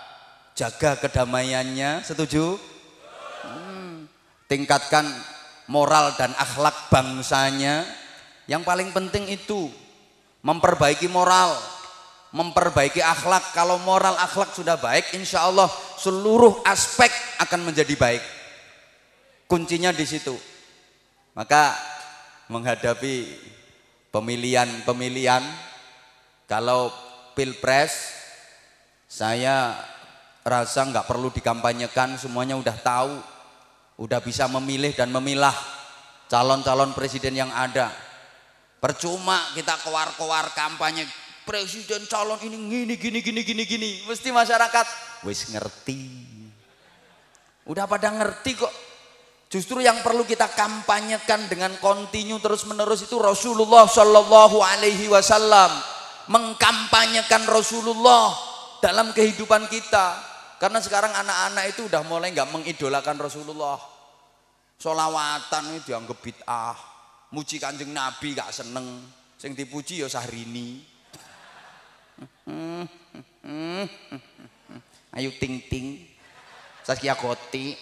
jaga kedamaiannya, setuju? Tingkatkan moral dan akhlak bangsanya. Yang paling penting itu memperbaiki moral, memperbaiki akhlak. Kalau moral akhlak sudah baik, insya Allah seluruh aspek akan menjadi baik. Kuncinya di situ. Maka menghadapi pemilihan, kalau pilpres, saya rasa nggak perlu dikampanyekan, semuanya udah tahu, udah bisa memilih dan memilah calon-calon presiden yang ada. Percuma kita keluar-keluar kampanye presiden calon ini gini, mesti masyarakat wis ngerti, udah pada ngerti kok. Justru yang perlu kita kampanyekan dengan kontinu terus-menerus itu Rasulullah Shallallahu Alaihi Wasallam, mengkampanyekan Rasulullah dalam kehidupan kita. Karena sekarang anak-anak itu udah mulai nggak mengidolakan Rasulullah. Sholawatan itu dianggap bid'ah. Muji Kanjeng Nabi gak seneng. Sing dipuji ya Syahrini. Ayu Ting Ting, Zaskia Gotik.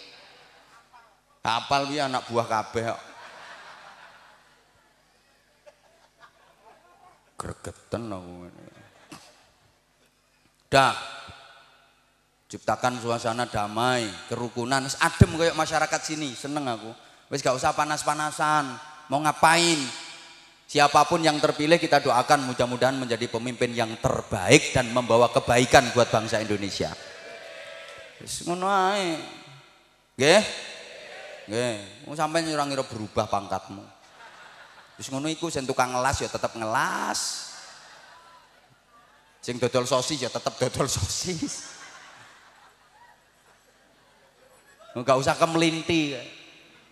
Hafal piye anak buah kabeh kok. Gregeten aku. Dah. Ciptakan suasana damai, kerukunan, adem kayak masyarakat sini, seneng aku. Wis gak usah panas-panasan, mau ngapain? Siapapun yang terpilih kita doakan mudah-mudahan menjadi pemimpin yang terbaik dan membawa kebaikan buat bangsa Indonesia. Wis ngono ae. Nggih? Nggih, wong sampeyan ora ngira berubah pangkatmu. Wis ngono iku sing tukang ngelas ya tetep ngelas. Sing dodol sosis ya tetep dodol sosis. Enggak usah kemelinti.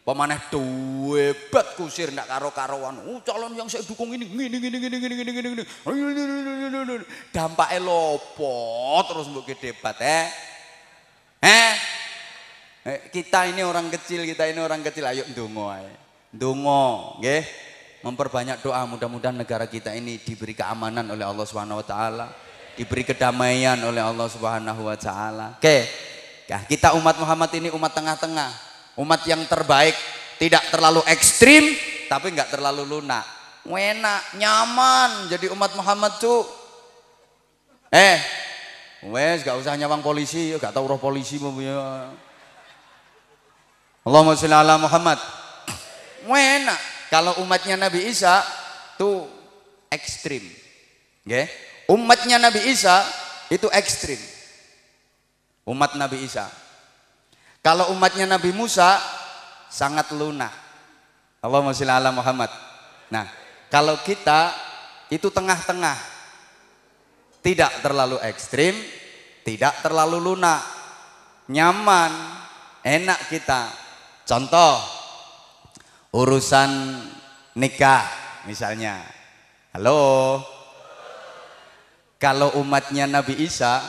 Pemaneh hebat kusir ndak karo-karoan. Calon yang saya dukung ini gini. Dampake lopo terus mbok debat kita ini orang kecil, ayo ndonga ae. Ndonga, nggih. Memperbanyak doa, mudah-mudahan negara kita ini diberi keamanan oleh Allah Subhanahu wa taala, diberi kedamaian oleh Allah Subhanahu wa taala. Oke. Nah, kita umat Muhammad ini umat tengah-tengah, umat yang terbaik, tidak terlalu ekstrim tapi nggak terlalu lunak. enak, nyaman jadi umat Muhammad tuh. Wes gak usah nyawang polisi, gak tahu roh polisi ya. Allahumma sholli ala Muhammad. Enak. Kalau umatnya Nabi Isa tuh ekstrim. Okay? Umatnya Nabi Isa itu ekstrim. Umat Nabi Isa. Kalau umatnya Nabi Musa sangat lunak. Allahumma sholli ala Muhammad. Nah, kalau kita itu tengah-tengah. Tidak terlalu ekstrim, tidak terlalu lunak. Nyaman, enak kita. Contoh urusan nikah misalnya. Halo. Kalau umatnya Nabi Isa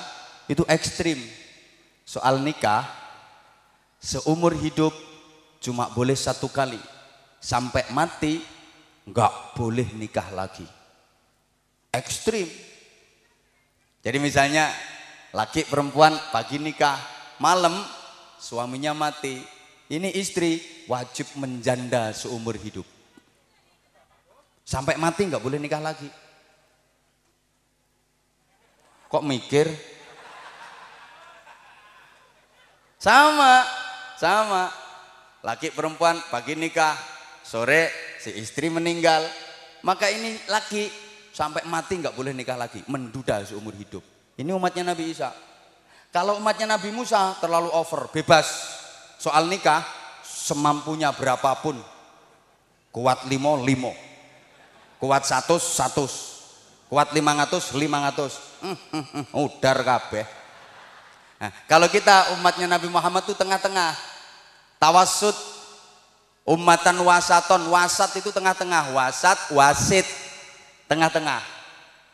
itu ekstrim. Soal nikah seumur hidup cuma boleh 1 kali. Sampai mati nggak boleh nikah lagi. Ekstrim. Jadi misalnya laki perempuan pagi nikah, malam suaminya mati. Ini istri wajib menjanda seumur hidup. Sampai mati nggak boleh nikah lagi. Kok mikir? Sama. Laki perempuan pagi nikah, sore si istri meninggal. Maka ini laki sampai mati nggak boleh nikah lagi, menduda seumur hidup. Ini umatnya Nabi Isa. Kalau umatnya Nabi Musa terlalu over, bebas. Soal nikah semampunya berapapun. Kuat 5, kuat 100, kuat 500. Udar kabeh. Nah, kalau kita umatnya Nabi Muhammad itu tengah-tengah. Tawassut, ummatan wasaton. Wasat itu tengah-tengah. Wasat, wasit, tengah-tengah.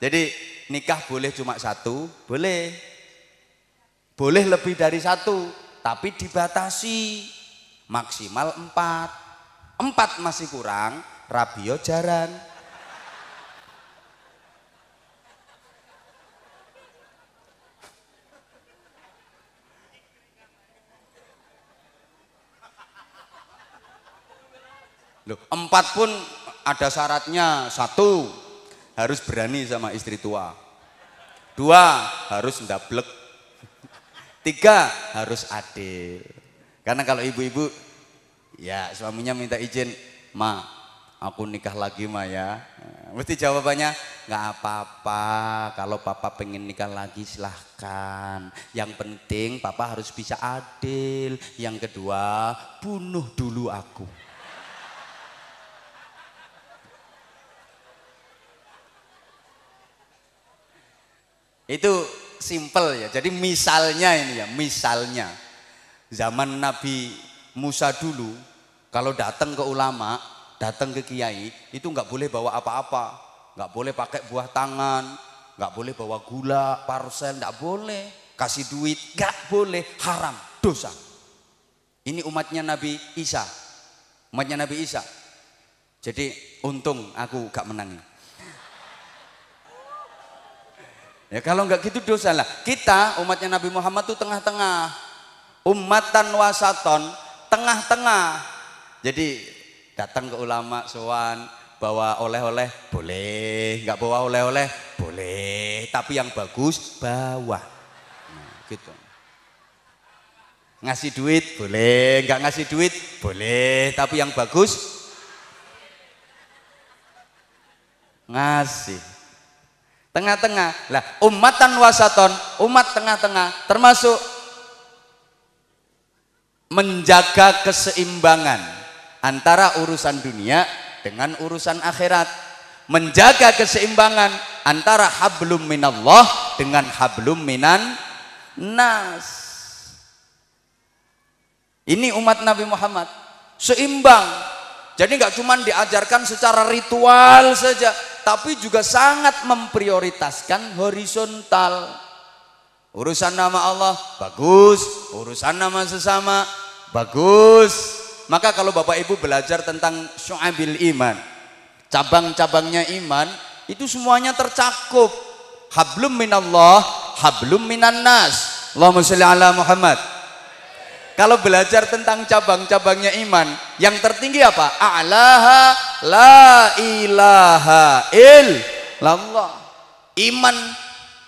Jadi nikah boleh cuma 1, boleh. Boleh lebih dari 1, tapi dibatasi. Maksimal 4. 4 masih kurang, rabio jaran. Loh, 4 pun ada syaratnya. 1, harus berani sama istri tua. 2, harus ndablek. 3, harus adil. Karena kalau ibu-ibu, ya suaminya minta izin, ma, aku nikah lagi ma ya. Mesti jawabannya, nggak apa-apa. Kalau papa pengen nikah lagi silahkan. Yang penting papa harus bisa adil. Yang kedua, bunuh dulu aku. Itu simple ya. Jadi misalnya ini ya, misalnya zaman Nabi Musa dulu, kalau datang ke ulama, datang ke kiai, itu nggak boleh bawa apa-apa, nggak boleh pakai buah tangan, nggak boleh bawa gula, parsel, nggak boleh kasih duit, nggak boleh, haram, dosa. Ini umatnya Nabi Isa, umatnya Nabi Isa. Jadi untung aku gak menang. Ya kalau nggak gitu dosa lah. Kita umatnya Nabi Muhammad tuh tengah-tengah. Ummatan wasaton, tengah-tengah. Jadi datang ke ulama sowan, bawa oleh-oleh boleh, nggak bawa oleh-oleh boleh, tapi yang bagus bawa. Nah, gitu. Ngasih duit boleh, nggak ngasih duit boleh, tapi yang bagus ngasih. Tengah-tengah lah, ummatan wasaton, umat tengah-tengah, termasuk menjaga keseimbangan antara urusan dunia dengan urusan akhirat, menjaga keseimbangan antara hablum minallah dengan hablum minan nas. Ini umat Nabi Muhammad seimbang. Jadi nggak cuma diajarkan secara ritual saja, tapi juga sangat memprioritaskan horizontal. Urusan nama Allah bagus, urusan nama sesama bagus. Maka kalau Bapak Ibu belajar tentang syu'abil iman, cabang-cabangnya iman, itu semuanya tercakup. Hablum minallah, hablum minan nas. Allahumma sholli ala Muhammad. Kalau belajar tentang cabang-cabangnya iman, yang tertinggi apa? A'laha la ilaha illallah. Iman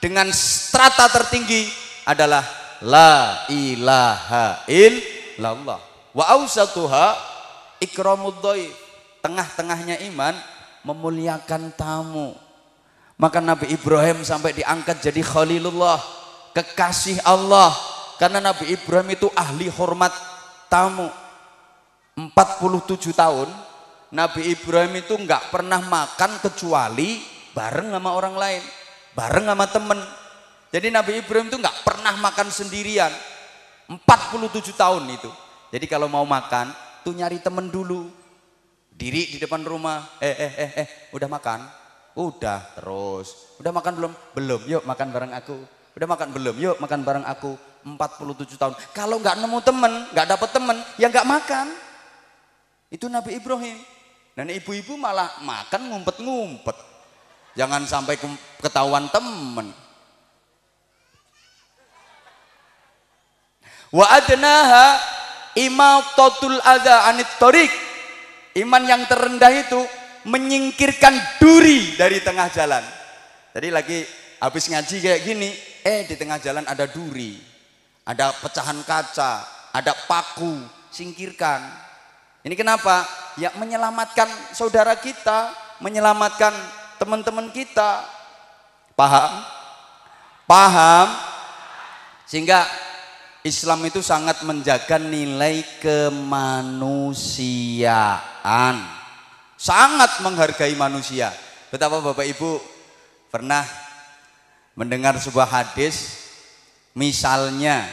dengan strata tertinggi adalah la ilaha illallah. Wa ausatuha ikramud dhaif. Tengah-tengahnya iman memuliakan tamu. Maka Nabi Ibrahim sampai diangkat jadi Khalilullah, kekasih Allah. Karena Nabi Ibrahim itu ahli hormat tamu. 47 tahun Nabi Ibrahim itu nggak pernah makan kecuali bareng sama orang lain, bareng sama temen. Jadi Nabi Ibrahim itu nggak pernah makan sendirian 47 tahun itu. Jadi kalau mau makan tuh nyari temen dulu, diri di depan rumah, udah makan? Udah. Terus udah makan belum? Belum. Yuk makan bareng aku. Udah makan belum? Yuk makan bareng aku. 47 tahun. Kalau nggak nemu temen, nggak dapet temen, ya nggak makan. Itu Nabi Ibrahim. Dan ibu-ibu malah makan ngumpet-ngumpet. Jangan sampai ketahuan temen. Wa adnaha imatatul adza anit thoriq. Iman yang terendah itu menyingkirkan duri dari tengah jalan. Tadi lagi habis ngaji kayak gini, di tengah jalan ada duri, ada pecahan kaca, ada paku, singkirkan. Ini kenapa? Ya menyelamatkan saudara kita, menyelamatkan teman-teman kita. Paham? Paham? Sehingga Islam itu sangat menjaga nilai kemanusiaan, sangat menghargai manusia. Betapa Bapak Ibu pernah mendengar sebuah hadis, misalnya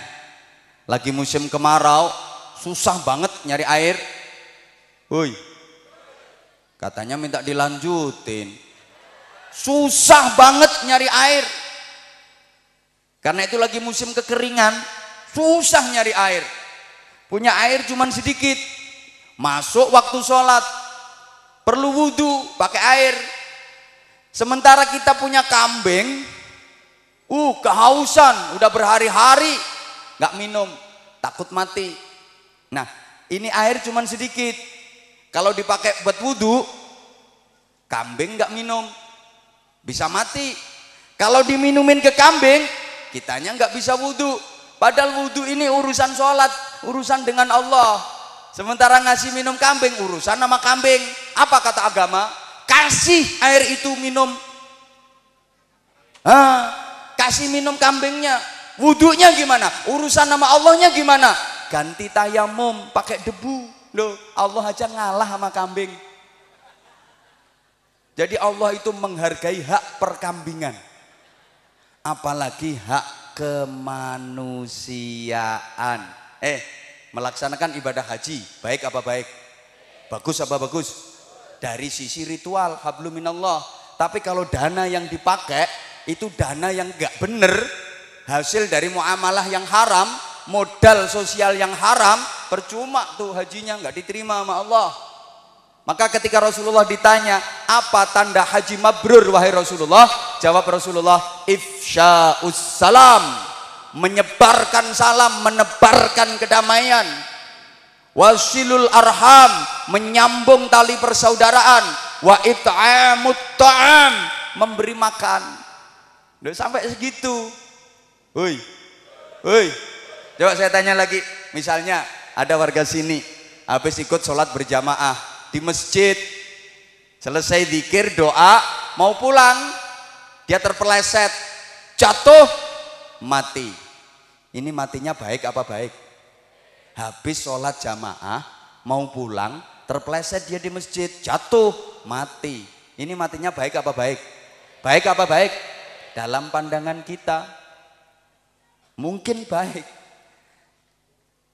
lagi musim kemarau, susah banget nyari air. Woi, katanya minta dilanjutin. Susah banget nyari air. Karena itu lagi musim kekeringan, susah nyari air. Punya air cuman sedikit. Masuk waktu sholat, perlu wudhu, pakai air. Sementara kita punya kambing, kehausan, udah berhari-hari nggak minum, takut mati. Nah, ini air cuman sedikit. Kalau dipakai buat wudhu, kambing nggak minum, bisa mati. Kalau diminumin ke kambing, kitanya nggak bisa wudhu. Padahal wudhu ini urusan sholat, urusan dengan Allah. Sementara ngasih minum kambing, urusan sama kambing. Apa kata agama? Kasih air itu minum. Kasih minum kambingnya. Wudhunya gimana? Urusan sama Allahnya gimana? Ganti tayamum, pakai debu. Loh, Allah aja ngalah sama kambing. Jadi Allah itu menghargai hak perkambingan. Apalagi hak kemanusiaan. Melaksanakan ibadah haji, baik apa baik? Bagus apa bagus? Dari sisi ritual, hablum minallah. Tapi kalau dana yang dipakai itu dana yang enggak bener, hasil dari muamalah yang haram, modal sosial yang haram, percuma tuh hajinya, enggak diterima sama Allah. Maka ketika Rasulullah ditanya, apa tanda haji mabrur wahai Rasulullah? Jawab Rasulullah, ifsya'us salam, menyebarkan salam, menebarkan kedamaian. Wasilul arham, menyambung tali persaudaraan. Wa it'amut ta'am, memberi makan. Udah sampai segitu. Hoi, coba saya tanya lagi. Misalnya ada warga sini habis ikut sholat berjamaah di masjid, selesai zikir doa mau pulang, dia terpeleset, jatuh, mati. Ini matinya baik apa baik? Habis sholat jamaah mau pulang, terpeleset dia di masjid, jatuh, mati. Ini matinya baik apa baik? Baik apa baik? Dalam pandangan kita mungkin baik.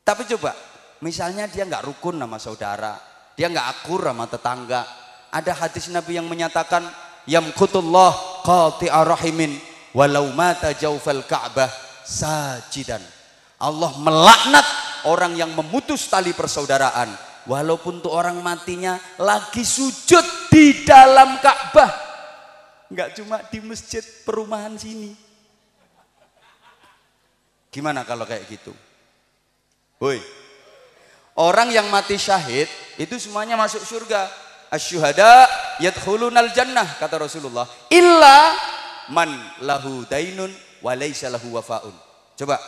Tapi coba misalnya dia nggak rukun sama saudara, dia nggak akur sama tetangga. Ada hadis Nabi yang menyatakan, yamkutullah qati'a rahimin walau mata jawfal ka'bah sajidan. Allah melaknat orang yang memutus tali persaudaraan walaupun tuh orang matinya lagi sujud di dalam Ka'bah, nggak cuma di masjid perumahan sini. Gimana kalau kayak gitu? Woi, orang yang mati syahid itu semuanya masuk surga. Asyuhada yadkhulunal jannah, kata Rasulullah, illa man lahu dainun wa laisa lahu wafaun. Coba,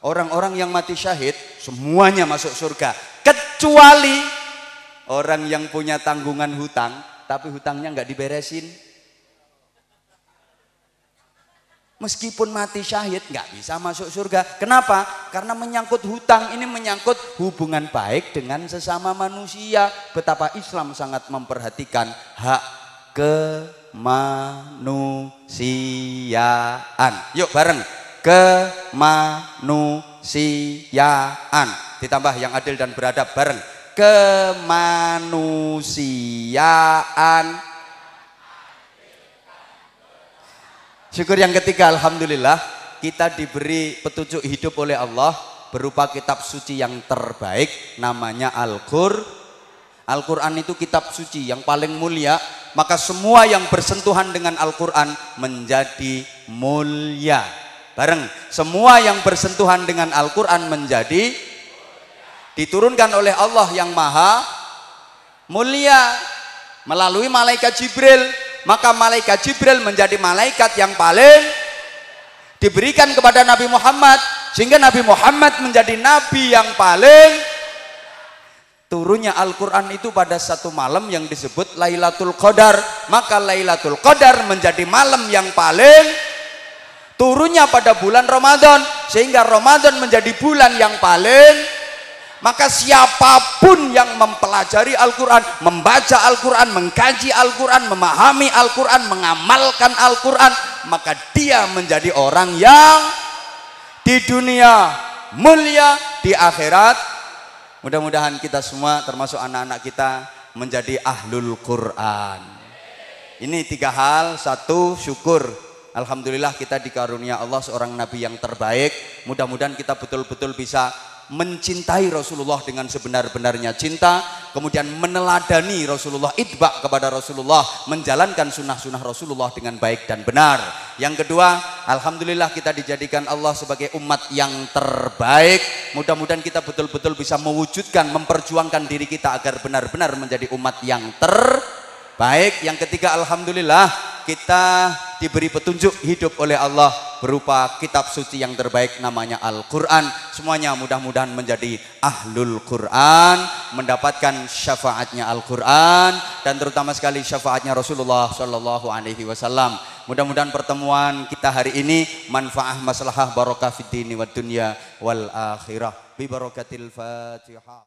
orang-orang yang mati syahid semuanya masuk surga kecuali orang yang punya tanggungan hutang tapi hutangnya nggak diberesin. Meskipun mati syahid nggak bisa masuk surga. Kenapa? Karena menyangkut hutang, ini menyangkut hubungan baik dengan sesama manusia. Betapa Islam sangat memperhatikan hak kemanusiaan. Yuk bareng, kemanusiaan. Ditambah yang adil dan beradab, bareng, kemanusiaan. Syukur yang ketiga, alhamdulillah kita diberi petunjuk hidup oleh Allah berupa kitab suci yang terbaik, namanya Al-Qur'an. Al-Quran itu kitab suci yang paling mulia, maka semua yang bersentuhan dengan Al-Quran menjadi mulia. Bareng, semua yang bersentuhan dengan Al-Quran menjadi diturunkan oleh Allah yang maha mulia melalui malaikat Jibril. Maka malaikat Jibril menjadi malaikat yang paling diberikan kepada Nabi Muhammad, sehingga Nabi Muhammad menjadi nabi yang paling. Turunnya Al-Quran itu pada satu malam yang disebut Lailatul Qadar, maka Lailatul Qadar menjadi malam yang paling. Turunnya pada bulan Ramadan, sehingga Ramadan menjadi bulan yang paling. Maka siapapun yang mempelajari Al-Quran, membaca Al-Quran, mengkaji Al-Quran, memahami Al-Quran, mengamalkan Al-Quran, maka dia menjadi orang yang di dunia mulia, di akhirat. Mudah-mudahan kita semua termasuk anak-anak kita menjadi ahlul Quran. Ini tiga hal. Satu, syukur. Alhamdulillah kita dikarunia Allah seorang nabi yang terbaik. Mudah-mudahan kita betul-betul bisa mencintai Rasulullah dengan sebenar-benarnya cinta, kemudian meneladani Rasulullah, itba kepada Rasulullah, menjalankan sunnah-sunnah Rasulullah dengan baik dan benar. Yang kedua, alhamdulillah kita dijadikan Allah sebagai umat yang terbaik. Mudah-mudahan kita betul-betul bisa mewujudkan, memperjuangkan diri kita agar benar-benar menjadi umat yang terbaik. Yang ketiga, alhamdulillah kita diberi petunjuk hidup oleh Allah berupa kitab suci yang terbaik, namanya Al-Quran. Semuanya mudah-mudahan menjadi ahlul Quran, mendapatkan syafaatnya Al-Quran, dan terutama sekali syafaatnya Rasulullah Shallallahu Alaihi Wasallam. Mudah-mudahan pertemuan kita hari ini manfaah, maslahah, barokah fid dini wad dunya wal akhirah bi barakatil Fatihah.